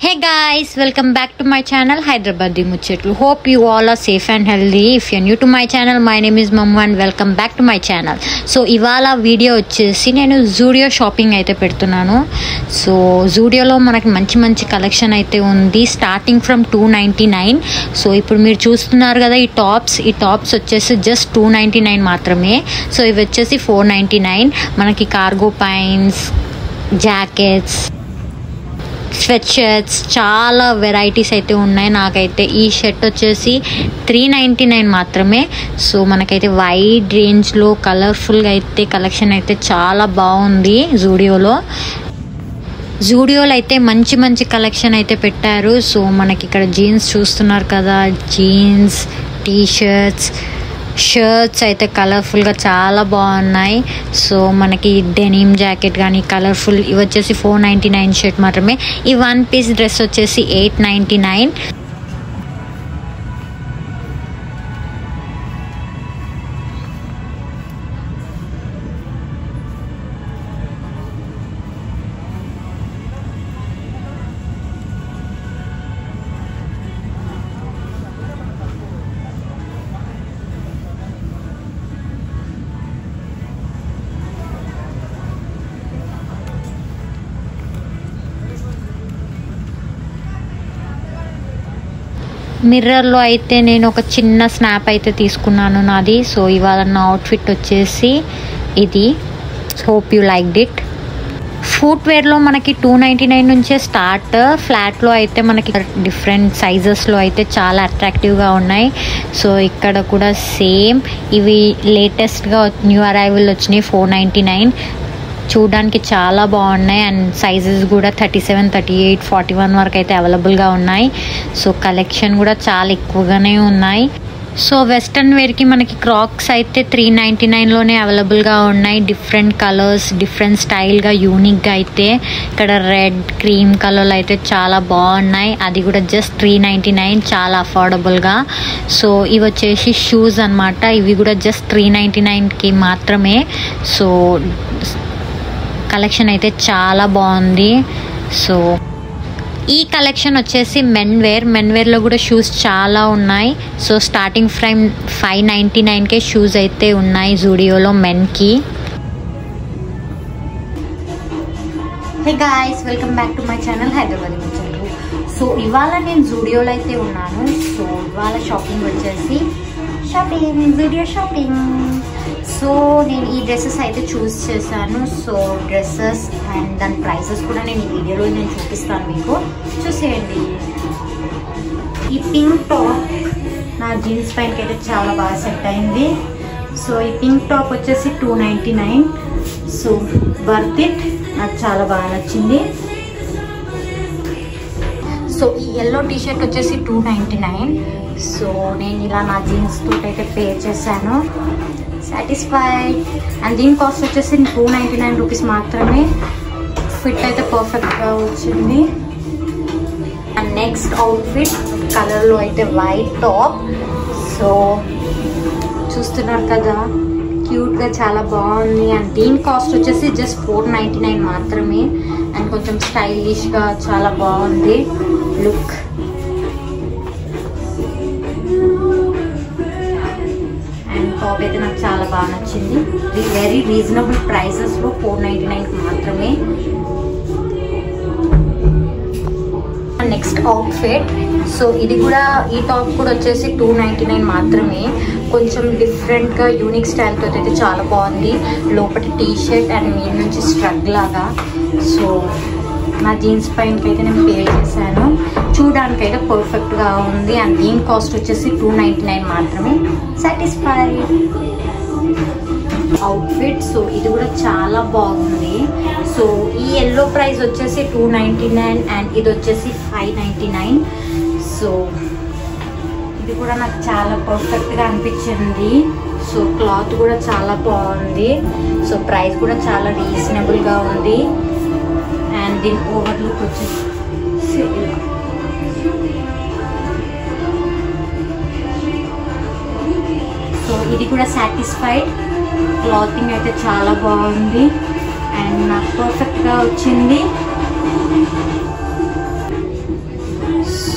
Hey guys, welcome back to my channel Hyderabadi Muchetlu. Hope you all are safe and healthy. If you're new to my channel, my name is Mamma and welcome back to my channel. So ivala video vachesi nenu Zudio shopping aithe pedutunnanu. So Zudio lo manaki manchi collection aithe undi starting from 299. So ippudu meer chustunnaru kada ee tops vachesi just 299 maatrame. So ivi vachesi 499. Manaki cargo pants, jackets, sweat shirts చాలా varieties అయితే ఉన్నాయి. నాకైతే ఈ shirt వచ్చేసి 399 మాత్రమే. So మనకైతే wide రేంజ్లో కలర్ఫుల్గా అయితే కలెక్షన్ అయితే చాలా బాగుంది. జూడియోలో అయితే మంచి కలెక్షన్ అయితే పెట్టారు. సో మనకి ఇక్కడ జీన్స్ చూస్తున్నారు కదా, జీన్స్, షర్ట్స్ అయితే కలర్ఫుల్గా చాలా బాగున్నాయి. సో మనకి డెనిమ్ జాకెట్ కానీ కలర్ఫుల్ ఇవి వచ్చేసి 499 షర్ట్ మాత్రమే. ఈ 1 పీస్ డ్రెస్ వచ్చేసి 899. మిర్రర్లో అయితే నేను ఒక చిన్న స్నాప్ అయితే తీసుకున్నాను నాది. సో ఇవాళ నా అవుట్ఫిట్ వచ్చేసి ఇది. Hope you liked it. ఫుట్వేర్లో మనకి 299 నుంచే స్టార్ట్. ఫ్లాట్లో అయితే మనకి డిఫరెంట్ సైజెస్లో అయితే చాలా అట్రాక్టివ్గా ఉన్నాయి. సో ఇక్కడ కూడా సేమ్ ఇవి లేటెస్ట్గా న్యూ అరైవల్ వచ్చినాయి 499. చూడడానికి చాలా బాగున్నాయి అండ్ సైజెస్ కూడా 37, 38, 41 వరకు అయితే అవైలబుల్గా ఉన్నాయి. సో కలెక్షన్ కూడా చాలా ఎక్కువగానే ఉన్నాయి. సో వెస్ట్రన్ వేర్కి మనకి క్రాక్స్ అయితే 399లోనే అవైలబుల్గా ఉన్నాయి. డిఫరెంట్ కలర్స్, డిఫరెంట్ స్టైల్గా, యూనిక్గా అయితే ఇక్కడ రెడ్, క్రీమ్ కలర్లు అయితే చాలా బాగున్నాయి. అది కూడా జస్ట్ 399, చాలా అఫోర్డబుల్గా. సో ఇవి వచ్చేసి షూస్ అన్నమాట. ఇవి కూడా జస్ట్ 399కి మాత్రమే. సో కలెక్షన్ అయితే చాలా బాగుంది. సో ఈ కలెక్షన్ వచ్చేసి మెన్వేర్లో కూడా షూస్ చాలా ఉన్నాయి. సో స్టార్టింగ్ ఫ్రమ్ 599కే షూస్ అయితే ఉన్నాయి జూడియోలో మెన్కి. Hey guys, welcome back to my channel Hyderabad ముచ్చట్లు. సో ఇవాళ నేను జూడియోలో అయితే ఉన్నాను. సో ఇవాళ షాపింగ్ వచ్చేసి జూడియో షాపింగ్. సో నేను ఈ డ్రెస్సెస్ అయితే చూస్ చేశాను. సో డ్రెస్సెస్ అండ్ దాని ప్రైసెస్ కూడా నేను ఈ వీడియోలో నేను చూపిస్తాను, మీకు చూసేయండి. ఈ పింక్ టాప్ నా జీన్స్ పైనకి అయితే చాలా బాగా సెట్ అయింది. సో ఈ పింక్ టాప్ వచ్చేసి 299. సో వర్త్ ఇట్, నాకు చాలా బాగా నచ్చింది. సో ఈ ఎల్లో టీషర్ట్ వచ్చేసి 299. సో నేను ఇలా నా జీన్స్ తోటి అయితే పేర్ చేశాను. సాటిస్ఫైడ్. అండ్ దీని కాస్ట్ వచ్చేసి 299 రూపీస్ మాత్రమే. ఫిట్ అయితే పర్ఫెక్ట్గా వచ్చింది. అండ్ నెక్స్ట్ అవుట్ఫిట్ కలర్లో అయితే వైట్ టాప్. సో చూస్తున్నారు కదా, క్యూట్గా చాలా బాగుంది. అండ్ దీని కాస్ట్ వచ్చేసి జస్ట్ 499 మాత్రమే. అండ్ కొంచెం స్టైలిష్గా చాలా బాగుంది లుక్. టాప్ అయితే నాకు చాలా బాగా నచ్చింది. వెరీ రీజనబుల్ ప్రైసెస్లో 499కి మాత్రమే. Next outfit. సో ఇది కూడా, ఈ టాప్ కూడా వచ్చేసి 299 మాత్రమే. కొంచెం డిఫరెంట్గా యూనిక్ స్టైల్తో అయితే చాలా బాగుంది. లోపల టీషర్ట్ అండ్ మీద నుంచి స్ట్రగ్ లాగా. సో నా జీన్స్ పైనకి అయితే నేను పే చేశాను. చూడడానికి అయితే పర్ఫెక్ట్గా ఉంది. అండ్ దీని కాస్ట్ వచ్చేసి 299 మాత్రమే. Satisfied outfit. సో ఇది కూడా చాలా బాగుంది. సో ఈ ఎల్లో ప్రైస్ వచ్చేసి 299 అండ్ ఇది వచ్చేసి 599. సో ఇది కూడా నాకు చాలా పర్ఫెక్ట్గా అనిపించింది. సో క్లాత్ కూడా చాలా బాగుంది. సో ప్రైస్ కూడా చాలా రీజనబుల్గా ఉంది. అండ్ దీని ఓవర్లుక్ వచ్చేసి సో ఇది కూడా సాటిస్ఫైడ్. క్లాతింగ్ అయితే చాలా బాగుంది. అండ్ నాకు పర్ఫెక్ట్గా వచ్చింది.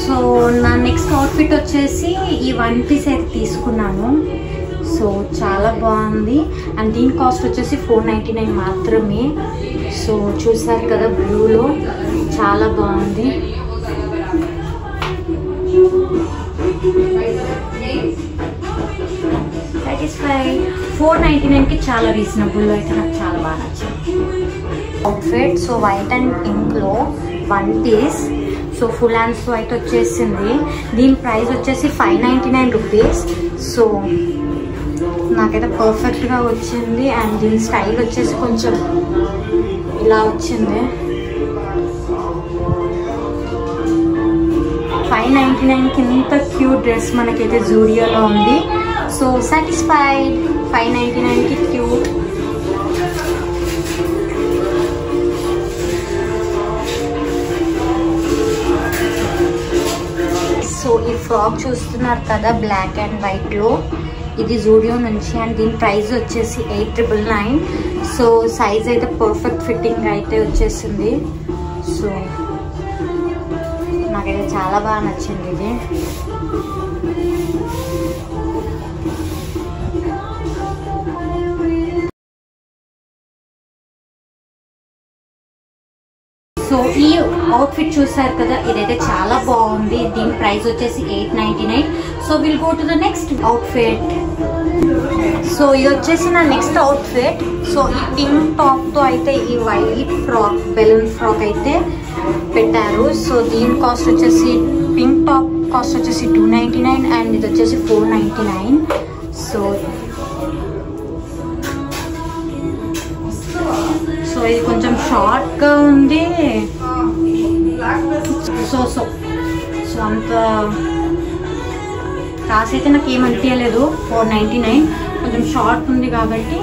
సో నా నెక్స్ట్ అవుట్ఫిట్ వచ్చేసి ఈ 1 పీస్ అయితే తీసుకున్నాను. సో చాలా బాగుంది అండ్ దీని కాస్ట్ వచ్చేసి 499 మాత్రమే. సో చూసారు కదా, బ్లూలో చాలా బాగుంది. సాటిస్ఫైడ్. 499కి చాలా రీజనబుల్లో అయితే నాకు చాలా బాగా నచ్చింది అవుట్ఫిట్. సో వైట్ అండ్ పింక్లో 1 పీస్. సో ఫుల్ హ్యాండ్స్తో అయితే వచ్చేసింది. దీని ప్రైస్ వచ్చేసి 599 రూపీస్. సో నాకైతే పర్ఫెక్ట్గా వచ్చింది అండ్ దీని స్టైల్ వచ్చేసి కొంచెం ఇలా వచ్చింది. 599కి ఇంత క్యూట్ డ్రెస్ మనకైతే జూడియోలో ఉంది. So satisfied. 599కి క్యూట్. సో ఈ ఫ్రాక్ చూస్తున్నారు కదా, బ్లాక్ అండ్ వైట్లో, ఇది జూడియో నుంచి అండ్ దీని ప్రైస్ వచ్చేసి 899. సో సైజ్ అయితే పర్ఫెక్ట్ ఫిట్టింగ్ అయితే వచ్చేసింది. సో నాకైతే చాలా బాగా నచ్చింది ఇది. సో ఈ అవుట్ఫిట్ చూసారు కదా, ఇదైతే చాలా బాగుంది. దీని ప్రైస్ వచ్చేసి 899. So will go to the next outfit. So ఇది వచ్చేసి నా నెక్స్ట్ అవుట్ఫిట్. సో ఈ పింక్ టాప్తో అయితే ఈ వైట్ ఫ్రాక్, బెలూన్ ఫ్రాక్ అయితే పెట్టారు. సో దీని కాస్ట్ వచ్చేసి, పింక్ టాప్ కాస్ట్ వచ్చేసి 299 అండ్ ఇది వచ్చేసి 499. సో ఇది కొంచెం షార్ట్గా ఉంది. సో అంత కాస్ట్ అయితే నాకు ఏమనిపించలేదు. 499 కొంచెం షార్ట్ ఉంది కాబట్టి